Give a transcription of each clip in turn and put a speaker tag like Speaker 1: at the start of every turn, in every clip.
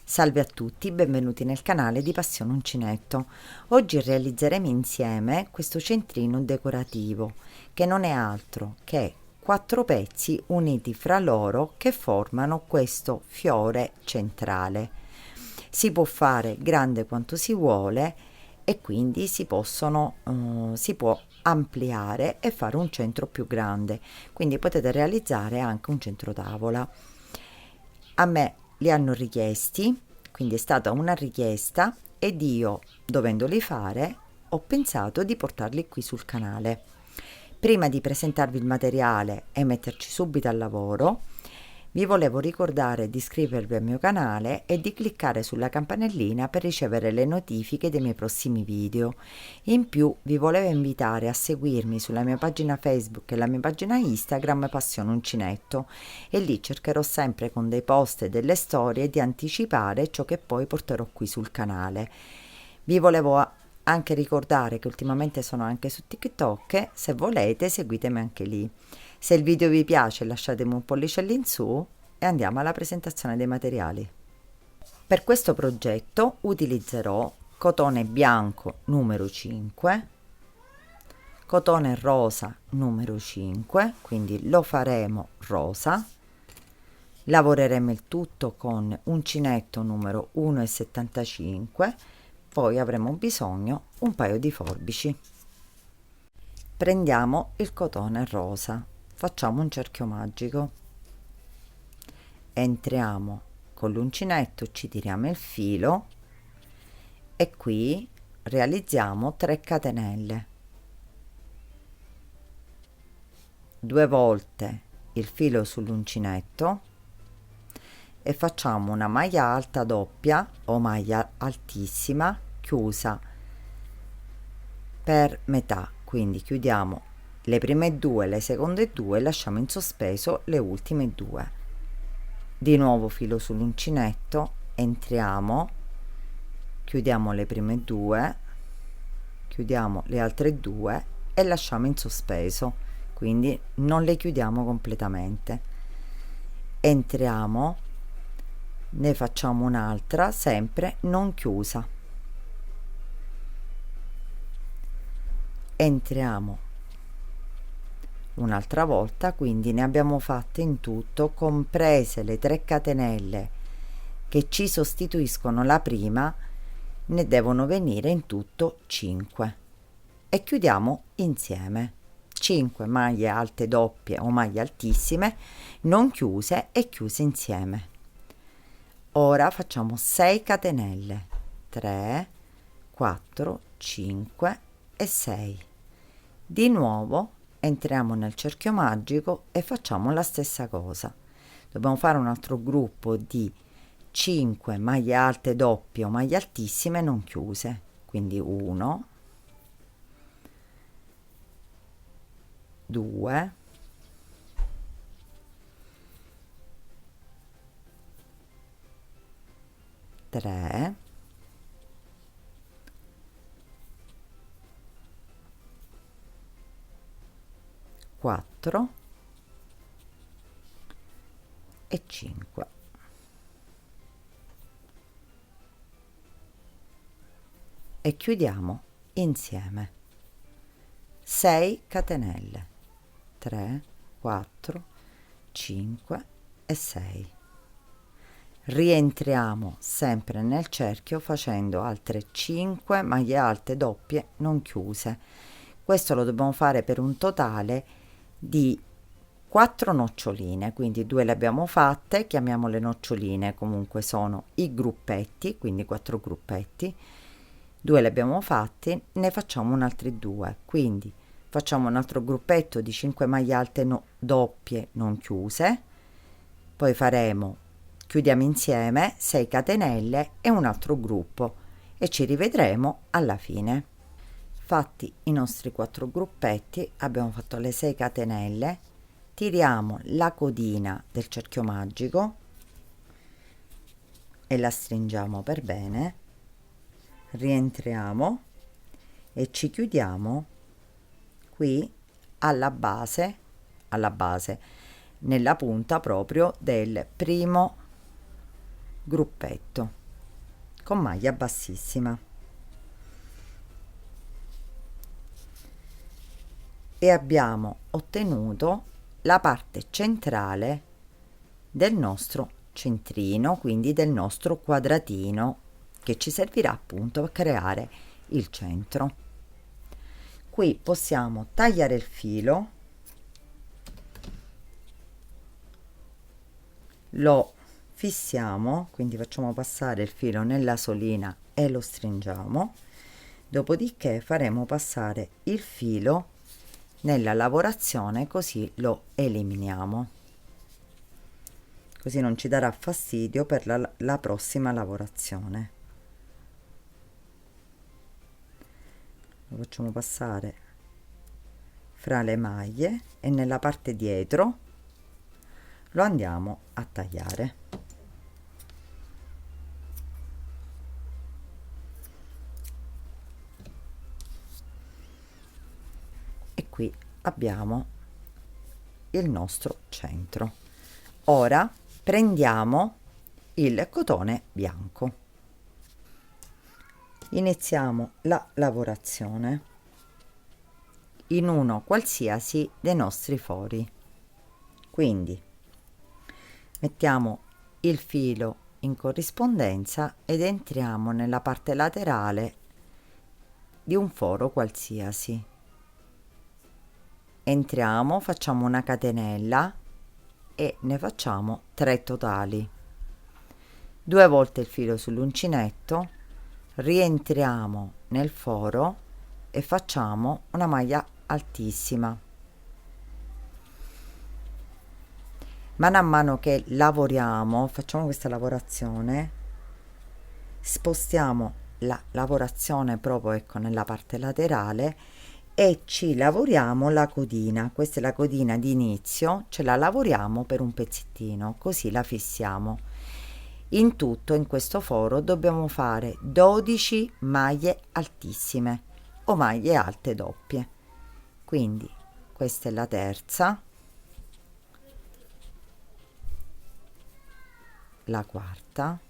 Speaker 1: Salve a tutti, benvenuti nel canale di Passione Uncinetto. Oggi realizzeremo insieme questo centrino decorativo che non è altro che 4 pezzi uniti fra loro che formano questo fiore centrale. Si può fare grande quanto si vuole e quindi si può ampliare e fare un centro più grande, quindi potete realizzare anche un centro tavola. A me li hanno richiesti, quindi è stata una richiesta ed io, dovendoli fare, ho pensato di portarli qui sul canale. Prima di presentarvi il materiale e metterci subito al lavoro, vi volevo ricordare di iscrivervi al mio canale e di cliccare sulla campanellina per ricevere le notifiche dei miei prossimi video. In più vi volevo invitare a seguirmi sulla mia pagina Facebook e la mia pagina Instagram Passione Uncinetto, e lì cercherò sempre con dei post e delle storie di anticipare ciò che poi porterò qui sul canale. Vi volevo anche ricordare che ultimamente sono anche su TikTok, se volete seguitemi anche lì. Se il video vi piace lasciatemi un pollice all'insù e andiamo alla presentazione dei materiali. Per questo progetto utilizzerò cotone bianco numero 5, cotone rosa numero 5, quindi lo faremo rosa. Lavoreremo il tutto con uncinetto numero 1,75, poi avremo bisogno un paio di forbici. Prendiamo il cotone rosa, facciamo un cerchio magico, entriamo con l'uncinetto, ci tiriamo il filo e qui realizziamo 3 catenelle, 2 volte il filo sull'uncinetto e facciamo una maglia alta doppia o maglia altissima chiusa per metà, quindi chiudiamo le prime 2, le seconde 2 e lasciamo in sospeso le ultime 2. Di nuovo filo sull'uncinetto, entriamo, chiudiamo le prime 2, chiudiamo le altre 2 e lasciamo in sospeso, quindi non le chiudiamo completamente. Entriamo, ne facciamo un'altra sempre non chiusa, entriamo un'altra volta, quindi ne abbiamo fatte in tutto, comprese le 3 catenelle che ci sostituiscono la prima, ne devono venire in tutto 5 e chiudiamo insieme 5 maglie alte doppie o maglie altissime non chiuse e chiuse insieme. Ora facciamo 6 catenelle, 3, 4, 5 e 6. Di nuovo entriamo nel cerchio magico e facciamo la stessa cosa. Dobbiamo fare un altro gruppo di 5 maglie alte doppie o maglie altissime non chiuse, quindi 1, 2, 3, 4 e 5. E chiudiamo insieme 6 catenelle, 3, 4, 5 e 6. Rientriamo sempre nel cerchio facendo altre 5 maglie alte doppie non chiuse. Questo lo dobbiamo fare per un totale di 4 noccioline, quindi 2 le abbiamo fatte, chiamiamole noccioline, comunque sono i gruppetti, quindi 4 gruppetti, 2 le abbiamo fatti, ne facciamo un altri 2, quindi facciamo un altro gruppetto di 5 maglie alte doppie non chiuse, poi chiudiamo insieme 6 catenelle e un altro gruppo e ci rivedremo alla fine. Fatti i nostri 4 gruppetti, abbiamo fatto le 6 catenelle, tiriamo la codina del cerchio magico e la stringiamo per bene, rientriamo e ci chiudiamo qui alla base, nella punta proprio del primo gruppetto con maglia bassissima e abbiamo ottenuto la parte centrale del nostro centrino, quindi del nostro quadratino che ci servirà appunto per creare il centro. Qui possiamo tagliare il filo, lo fissiamo, quindi facciamo passare il filo nella solina e lo stringiamo, dopodiché faremo passare il filo nella lavorazione, così lo eliminiamo, così non ci darà fastidio per la prossima lavorazione. Lo facciamo passare fra le maglie e nella parte dietro lo andiamo a tagliare. E qui abbiamo il nostro centro. Ora prendiamo il cotone bianco, iniziamo la lavorazione in uno qualsiasi dei nostri fori, quindi mettiamo il filo in corrispondenza ed entriamo nella parte laterale di un foro qualsiasi. Entriamo, facciamo una catenella e ne facciamo 3 totali. 2 volte il filo sull'uncinetto, rientriamo nel foro e facciamo una maglia altissima. Mano a mano che lavoriamo, facciamo questa lavorazione, spostiamo la lavorazione proprio, ecco, nella parte laterale e ci lavoriamo la codina. Questa è la codina di inizio, ce la lavoriamo per un pezzettino, così la fissiamo. In tutto in questo foro dobbiamo fare 12 maglie altissime o maglie alte doppie, quindi questa è la terza, la quarta,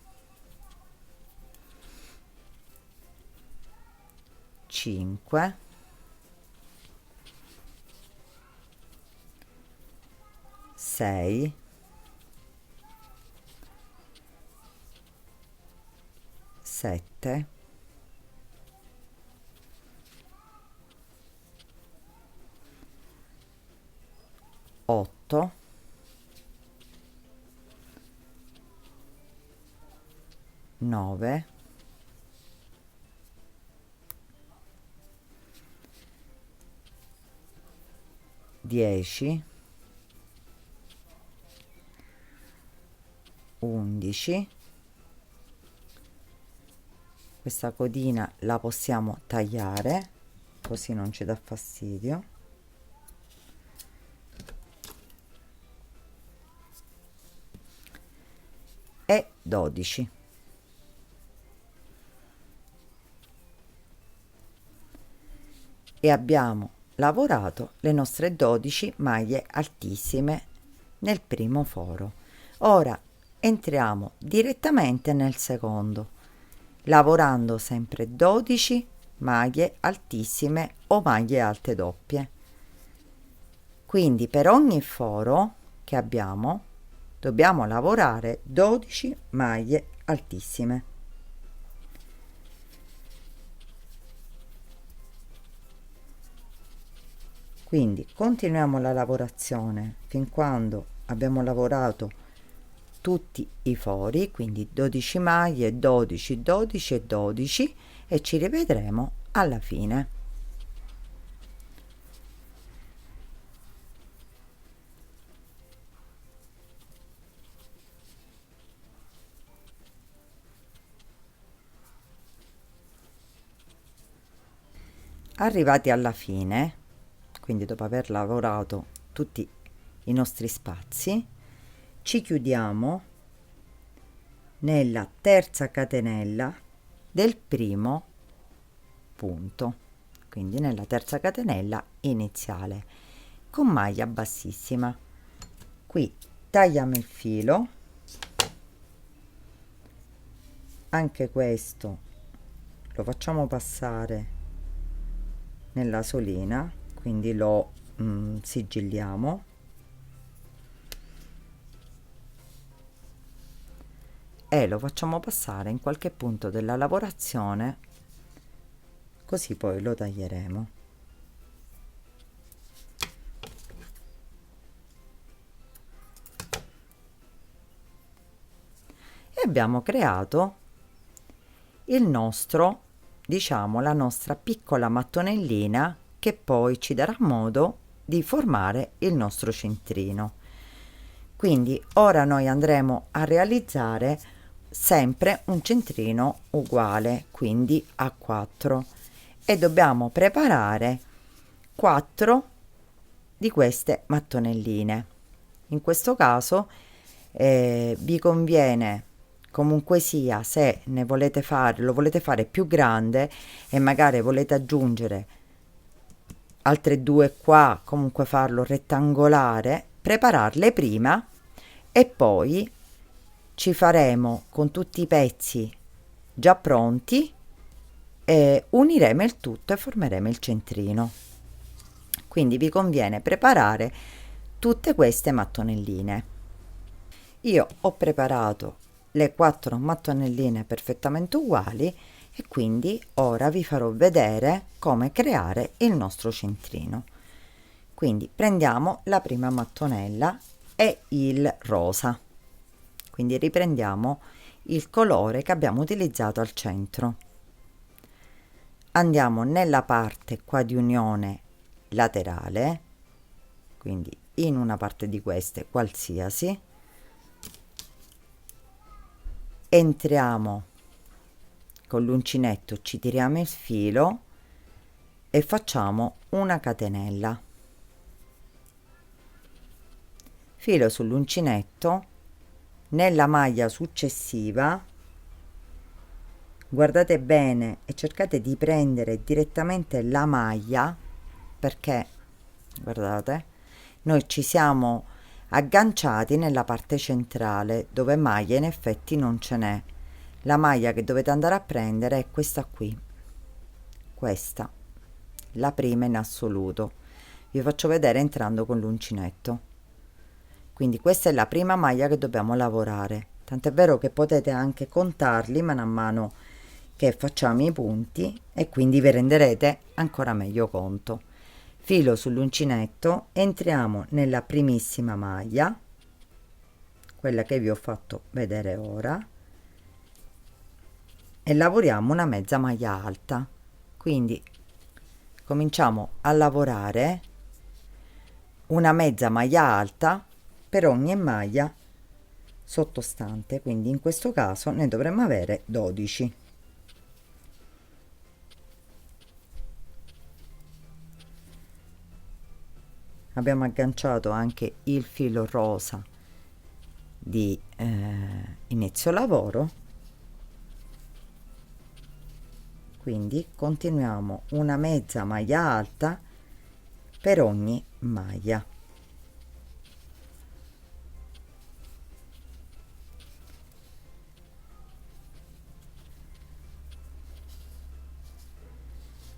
Speaker 1: 5, 6, 7, 8, 9, 10, 11. Questa codina la possiamo tagliare così non ci dà fastidio, e 12. E abbiamo lavorato le nostre 12 maglie altissime nel primo foro. Ora entriamo direttamente nel secondo, lavorando sempre 12 maglie altissime o maglie alte doppie. Quindi per ogni foro che abbiamo dobbiamo lavorare 12 maglie altissime. Quindi continuiamo la lavorazione fin quando abbiamo lavorato tutti i fori, quindi 12 maglie, 12, 12 e 12, e ci rivedremo alla fine. Arrivati alla fine, quindi dopo aver lavorato tutti i nostri spazi, ci chiudiamo nella terza catenella del primo punto, quindi nella terza catenella iniziale con maglia bassissima. Qui tagliamo il filo, anche questo lo facciamo passare nella solina, quindi lo sigilliamo e lo facciamo passare in qualche punto della lavorazione, così poi lo taglieremo. E abbiamo creato il nostro, diciamo, la nostra piccola mattonellina che poi ci darà modo di formare il nostro centrino. Quindi ora noi andremo a realizzare sempre un centrino uguale, quindi a 4, e dobbiamo preparare 4 di queste mattonelline. In questo caso vi conviene comunque sia, se ne volete fare, lo volete fare più grande e magari volete aggiungere altre 2 qua, comunque farlo rettangolare, prepararle prima e poi ci faremo con tutti i pezzi già pronti e uniremo il tutto e formeremo il centrino. Quindi vi conviene preparare tutte queste mattonelline. Io ho preparato le 4 mattonelline perfettamente uguali e quindi ora vi farò vedere come creare il nostro centrino. Quindi prendiamo la prima mattonella e il rosa, quindi riprendiamo il colore che abbiamo utilizzato al centro, andiamo nella parte qua di unione laterale, quindi in una parte di queste qualsiasi, entriamo con l'uncinetto, ci tiriamo il filo e facciamo una catenella, filo sull'uncinetto, nella maglia successiva guardate bene e cercate di prendere direttamente la maglia, perché guardate, noi ci siamo agganciati nella parte centrale dove maglia in effetti non ce n'è. La maglia che dovete andare a prendere è questa qui, questa, la prima in assoluto. Vi faccio vedere entrando con l'uncinetto. Quindi questa è la prima maglia che dobbiamo lavorare, tant'è vero che potete anche contarli man mano che facciamo i punti e quindi vi renderete ancora meglio conto. Filo sull'uncinetto, entriamo nella primissima maglia, quella che vi ho fatto vedere ora, e lavoriamo una mezza maglia alta. Quindi cominciamo a lavorare una mezza maglia alta per ogni maglia sottostante, quindi in questo caso ne dovremmo avere 12. Abbiamo agganciato anche il filo rosa di inizio lavoro, quindi continuiamo una mezza maglia alta per ogni maglia.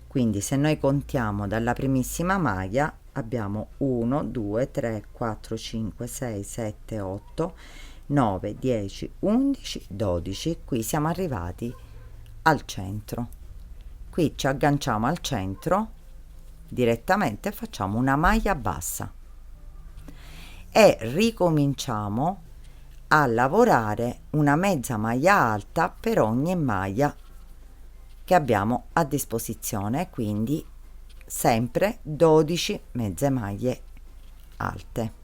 Speaker 1: Quindi se noi contiamo dalla primissima maglia abbiamo 1 2 3 4 5 6 7 8 9 10 11 12. Qui siamo arrivati al centro. Qui ci agganciamo al centro direttamente, facciamo una maglia bassa e ricominciamo a lavorare una mezza maglia alta per ogni maglia che abbiamo a disposizione, quindi sempre 12 mezze maglie alte.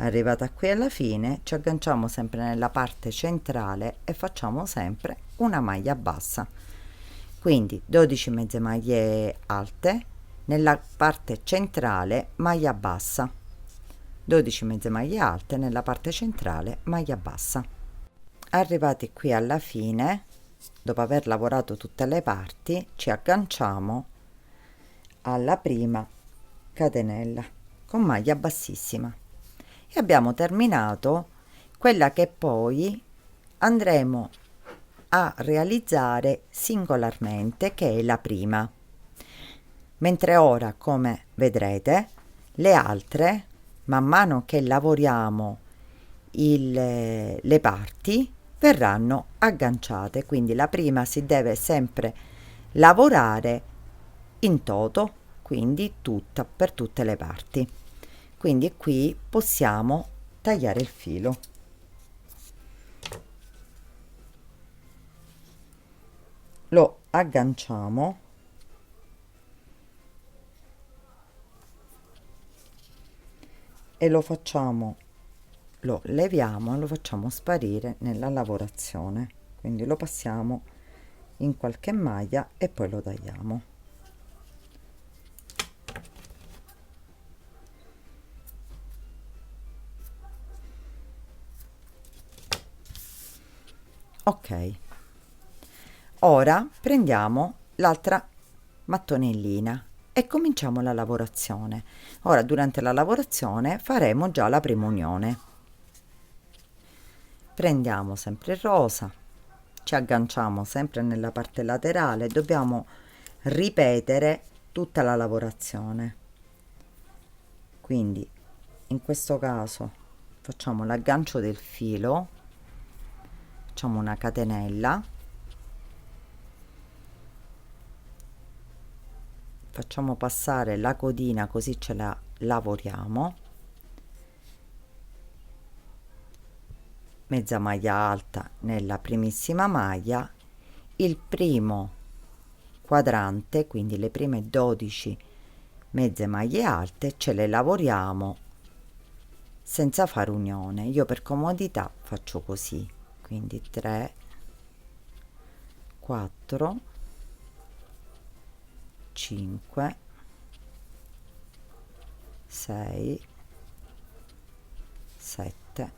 Speaker 1: Arrivata qui alla fine ci agganciamo sempre nella parte centrale e facciamo sempre una maglia bassa. quindi 12 mezze maglie alte, nella parte centrale maglia bassa, 12 mezze maglie alte, nella parte centrale maglia bassa. Arrivati qui alla fine, dopo aver lavorato tutte le parti, ci agganciamo alla prima catenella con maglia bassissima e abbiamo terminato quella che poi andremo a realizzare singolarmente, che è la prima, mentre ora, come vedrete, le altre, man mano che lavoriamo le parti, verranno agganciate. Quindi la prima si deve sempre lavorare in toto, quindi tutta per tutte le parti. Quindi qui possiamo tagliare il filo. Lo agganciamo e lo facciamo, lo leviamo e lo facciamo sparire nella lavorazione, quindi lo passiamo in qualche maglia e poi lo tagliamo. Ok, ora prendiamo l'altra mattonellina e cominciamo la lavorazione. Ora, durante la lavorazione faremo già la prima unione. Prendiamo sempre il rosa, ci agganciamo sempre nella parte laterale, dobbiamo ripetere tutta la lavorazione. Quindi in questo caso facciamo l'aggancio del filo, facciamo una catenella, facciamo passare la codina così ce la lavoriamo, mezza maglia alta nella primissima maglia, il primo quadrante, quindi le prime 12 mezze maglie alte ce le lavoriamo senza fare unione. Io per comodità faccio così, quindi 3, 4, 5, 6, 7,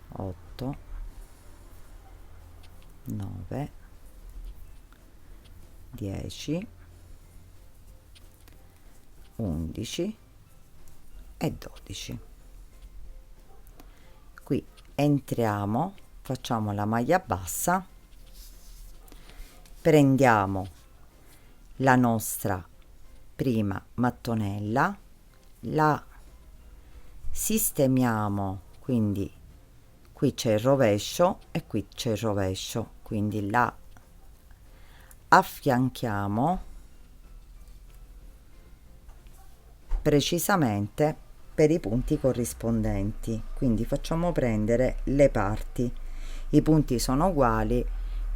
Speaker 1: 8, 9, 10, 11 e 12. Qui entriamo, facciamo la maglia bassa, prendiamo la nostra prima mattonella, la sistemiamo, quindi qui c'è il rovescio e qui c'è il rovescio, quindi la affianchiamo precisamente per i punti corrispondenti, quindi facciamo prendere le parti, i punti sono uguali,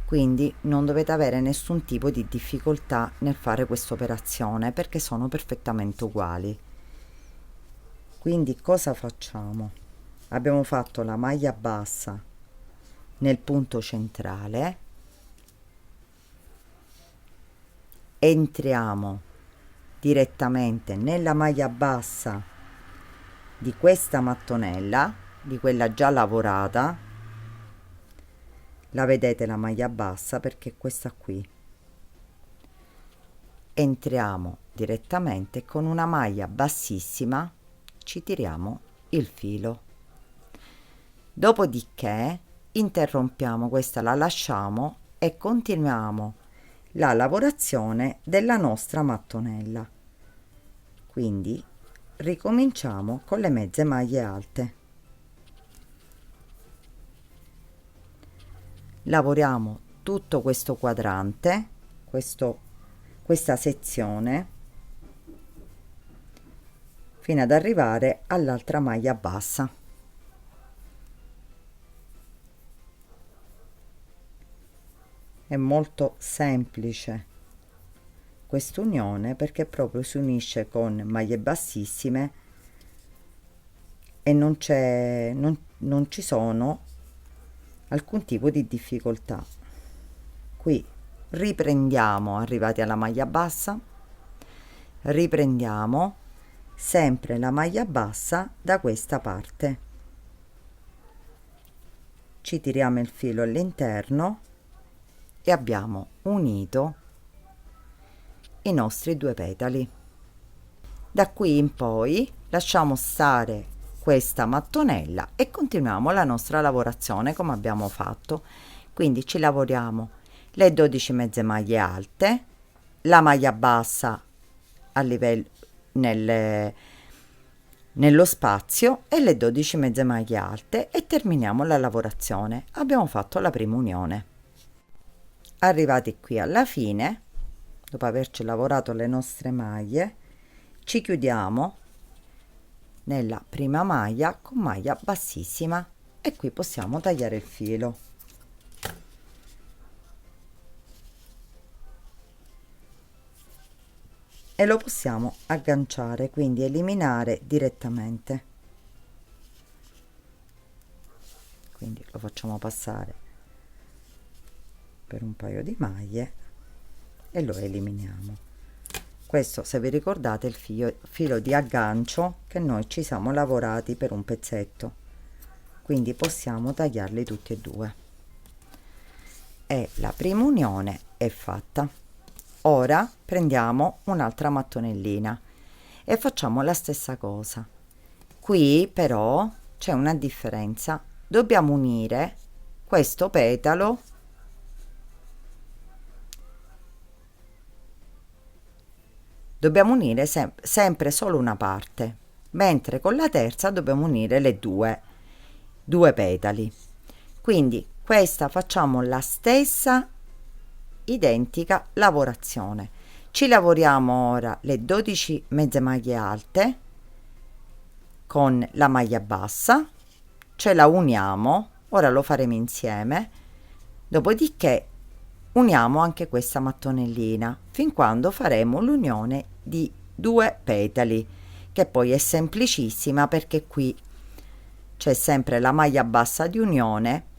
Speaker 1: quindi non dovete avere nessun tipo di difficoltà nel fare questa operazione perché sono perfettamente uguali. Quindi cosa facciamo? Abbiamo fatto la maglia bassa nel punto centrale, entriamo direttamente nella maglia bassa di questa mattonella, di quella già lavorata, la vedete la maglia bassa perché è questa qui, entriamo direttamente con una maglia bassissima, ci tiriamo il filo, dopodiché interrompiamo questa, la lasciamo e continuiamo la lavorazione della nostra mattonella. Quindi ricominciamo con le mezze maglie alte, lavoriamo tutto questo quadrante, questa sezione fino ad arrivare all'altra maglia bassa. È molto semplice quest'unione perché proprio si unisce con maglie bassissime e non ci sono alcun tipo di difficoltà. qui riprendiamo, arrivati alla maglia bassa, riprendiamo sempre la maglia bassa da questa parte, ci tiriamo il filo all'interno e abbiamo unito i nostri 2 petali. Da qui in poi lasciamo stare questa mattonella e continuiamo la nostra lavorazione come abbiamo fatto. Quindi ci lavoriamo le 12 mezze maglie alte, la maglia bassa a livello nello spazio e le 12 mezze maglie alte e terminiamo la lavorazione. Abbiamo fatto la prima unione. Arrivati qui alla fine, dopo averci lavorato le nostre maglie, ci chiudiamo nella prima maglia con maglia bassissima e qui possiamo tagliare il filo. E lo possiamo agganciare, quindi eliminare direttamente. Quindi lo facciamo passare per un paio di maglie e lo eliminiamo. Questo, se vi ricordate, è il filo di aggancio che noi ci siamo lavorati per un pezzetto, quindi possiamo tagliarli tutti e 2 e la prima unione è fatta. Ora prendiamo un'altra mattonellina e facciamo la stessa cosa. Qui però c'è una differenza, dobbiamo unire questo petalo sempre solo una parte, mentre con la terza dobbiamo unire le due petali. Quindi questa facciamo la stessa identica lavorazione. Ci lavoriamo ora le 12 mezze maglie alte con la maglia bassa, ce la uniamo, ora lo faremo insieme, dopodiché uniamo anche questa mattonellina fin quando faremo l'unione di 2 petali, che poi è semplicissima perché qui c'è sempre la maglia bassa di unione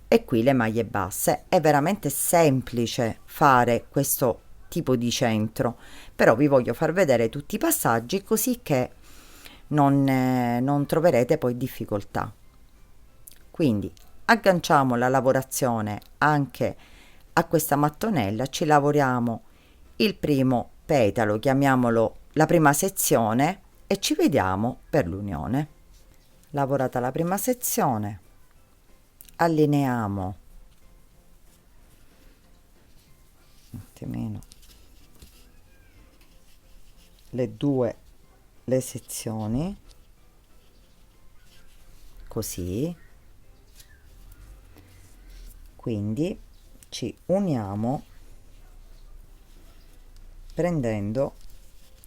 Speaker 1: e qui le maglie basse. È veramente semplice fare questo tipo di centro, però vi voglio far vedere tutti i passaggi così che non troverete poi difficoltà. Quindi agganciamo la lavorazione anche a questa mattonella, ci lavoriamo il primo petalo, chiamiamolo la prima sezione, e ci vediamo per l'unione. Lavorata la prima sezione, allineiamo un attimino le sezioni così, quindi ci uniamo prendendo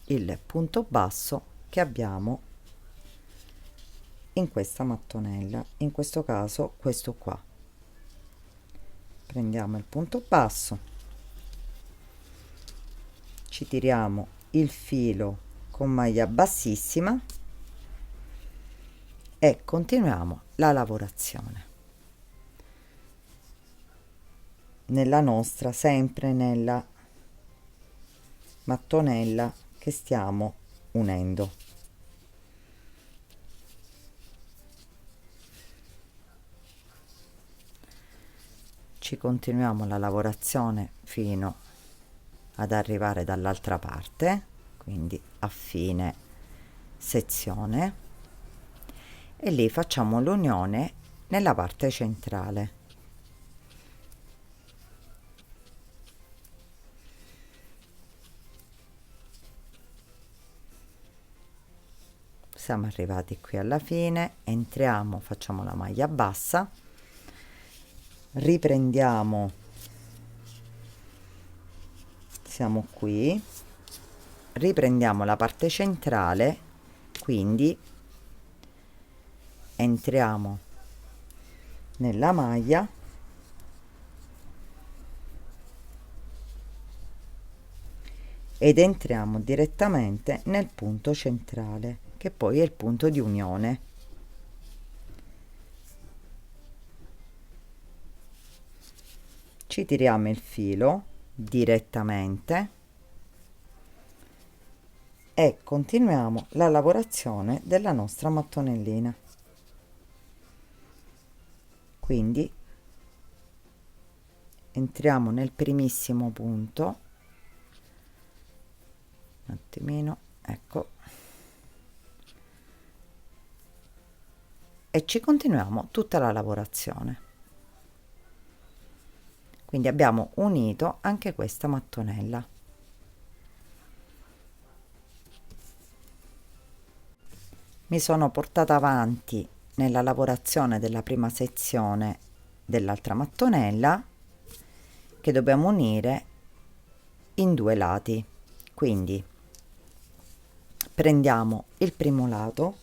Speaker 1: il punto basso che abbiamo in questa mattonella, in questo caso questo qua. Prendiamo il punto basso, ci tiriamo il filo con maglia bassissima e continuiamo la lavorazione nella nostra, sempre nella mattonella che stiamo unendo. Ci continuiamo la lavorazione fino ad arrivare dall'altra parte, quindi a fine sezione, e lì facciamo l'unione nella parte centrale. Siamo arrivati qui alla fine, entriamo, facciamo la maglia bassa, riprendiamo, siamo qui, riprendiamo la parte centrale, quindi entriamo nella maglia ed entriamo direttamente nel punto centrale, che poi è il punto di unione. Ci ci tiriamo il filo direttamente e continuiamo la lavorazione della nostra mattonellina. Quindi entriamo nel primissimo punto, un attimino, ecco, e ci continuiamo tutta la lavorazione. Quindi abbiamo unito anche questa mattonella. Mi sono portata avanti nella lavorazione della prima sezione dell'altra mattonella che dobbiamo unire in due lati. Quindi prendiamo il primo lato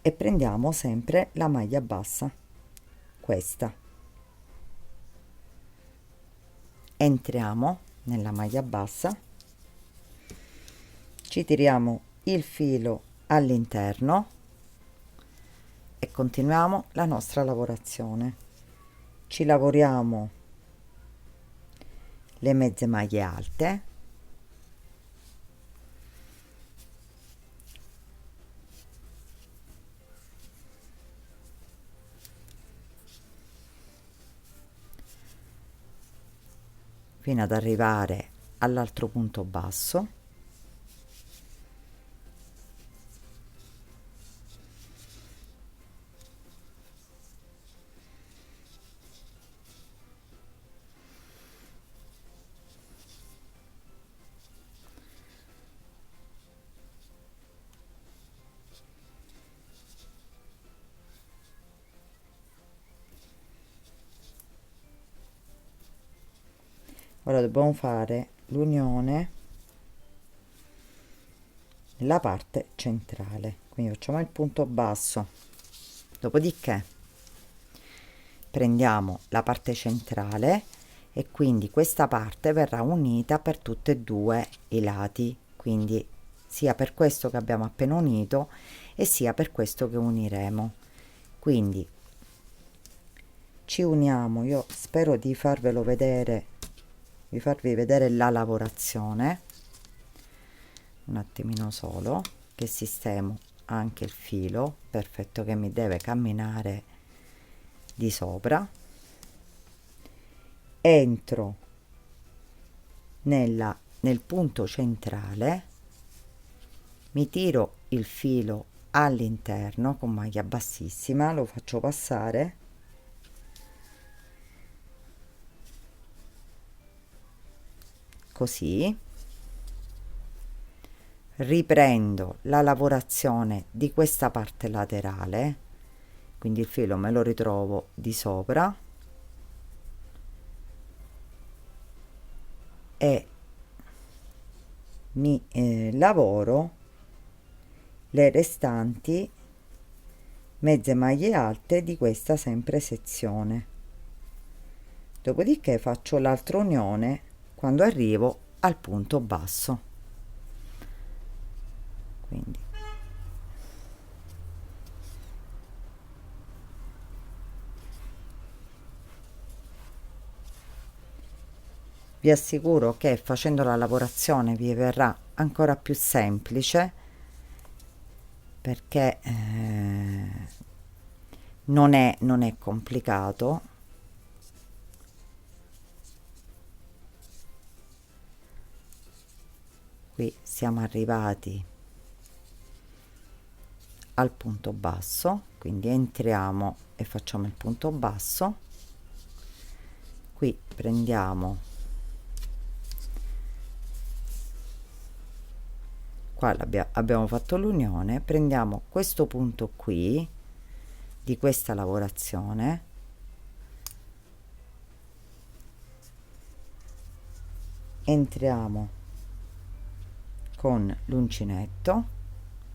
Speaker 1: e prendiamo sempre la maglia bassa, questa. Entriamo nella maglia bassa, ci tiriamo il filo all'interno e continuiamo la nostra lavorazione. Ci lavoriamo le mezze maglie alte, fino ad arrivare all'altro punto basso. Ora dobbiamo fare l'unione nella parte centrale, quindi facciamo il punto basso, dopodiché prendiamo la parte centrale e quindi questa parte verrà unita per tutti e due i lati, quindi sia per questo che abbiamo appena unito e sia per questo che uniremo. Quindi ci uniamo, io spero di farvelo vedere, di farvi vedere la lavorazione, un attimino solo che sistemo anche il filo, perfetto, che mi deve camminare di sopra. Entro nel punto centrale, mi tiro il filo all'interno con maglia bassissima, lo faccio passare così, riprendo la lavorazione di questa parte laterale, quindi il filo me lo ritrovo di sopra e mi lavoro le restanti mezze maglie alte di questa sempre sezione, dopodiché faccio l'altra unione quando arrivo al punto basso. Quindi vi assicuro che facendo la lavorazione vi verrà ancora più semplice, perché non è complicato. Qui siamo arrivati al punto basso, quindi entriamo e facciamo il punto basso. Qui prendiamo, qua abbiamo fatto l'unione, prendiamo questo punto qui di questa lavorazione, entriamo con l'uncinetto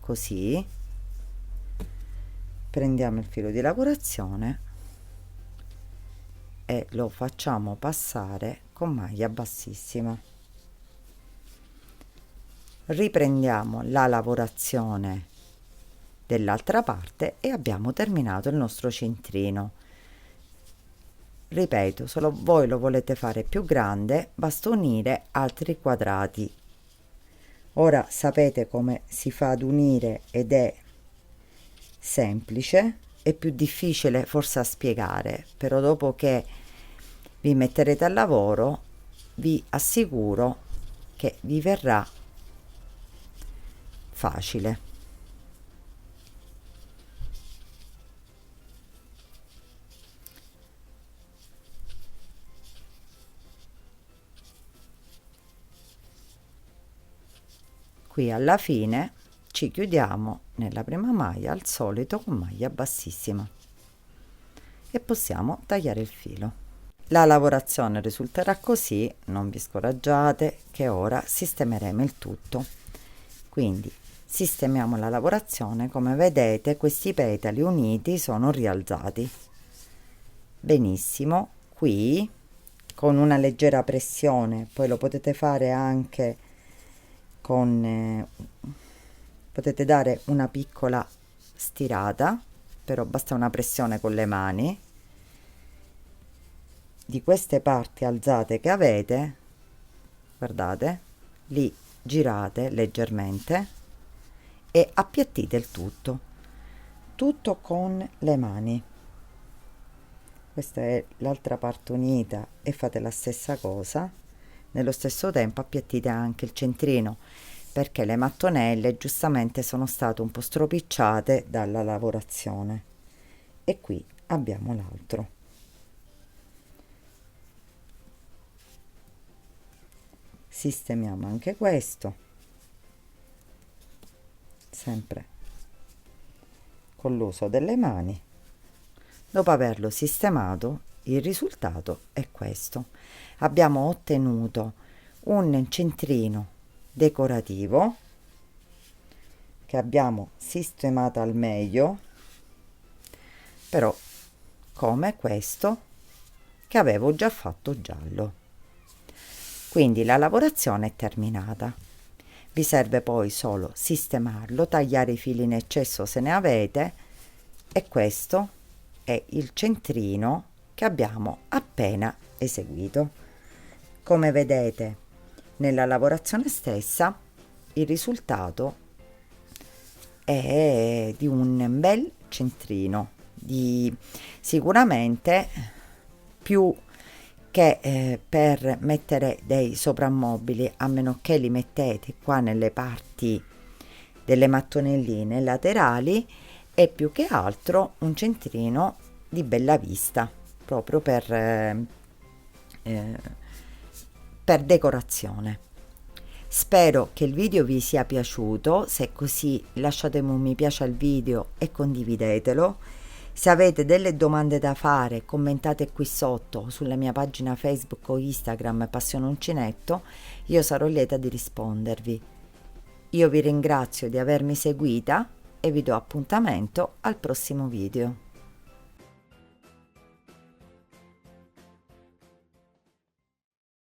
Speaker 1: così, prendiamo il filo di lavorazione e lo facciamo passare con maglia bassissima. Riprendiamo la lavorazione dell'altra parte e abbiamo terminato il nostro centrino. ripeto, se voi lo volete fare più grande, basta unire altri quadrati. Ora sapete come si fa ad unire ed è semplice, è più difficile forse a spiegare, però dopo che vi metterete al lavoro vi assicuro che vi verrà facile. Qui alla fine ci chiudiamo nella prima maglia al solito con maglia bassissima e possiamo tagliare il filo. La lavorazione risulterà così, non vi scoraggiate che ora sistemeremo il tutto. Quindi sistemiamo la lavorazione, come vedete questi petali uniti sono rialzati benissimo. Qui con una leggera pressione, poi lo potete fare anche con potete dare una piccola stirata, però basta una pressione con le mani di queste parti alzate che avete, guardate, li girate leggermente e appiattite il tutto con le mani. Questa è l'altra parte unita e fate la stessa cosa. Nello stesso tempo appiattite anche il centrino, perché le mattonelle giustamente sono state un po' stropicciate dalla lavorazione. E qui abbiamo l'altro. Sistemiamo anche questo, sempre con l'uso delle mani. Dopo averlo sistemato, il risultato è questo. Abbiamo ottenuto un centrino decorativo che abbiamo sistemato al meglio, però come questo che avevo già fatto giallo. Quindi la lavorazione è terminata. Vi serve poi solo sistemarlo, tagliare i fili in eccesso se ne avete, e questo è il centrino che abbiamo appena eseguito. Come vedete nella lavorazione stessa il risultato è di un bel centrino, di sicuramente più che per mettere dei soprammobili, a meno che li mettete qua nelle parti delle mattonelline laterali, è più che altro un centrino di bella vista, proprio per decorazione. Spero che il video vi sia piaciuto. Se è così, lasciatemi un mi piace al video e condividetelo. Se avete delle domande da fare, commentate qui sotto sulla mia pagina Facebook o Instagram Passione Uncinetto, io sarò lieta di rispondervi. Io vi ringrazio di avermi seguita e vi do appuntamento al prossimo video.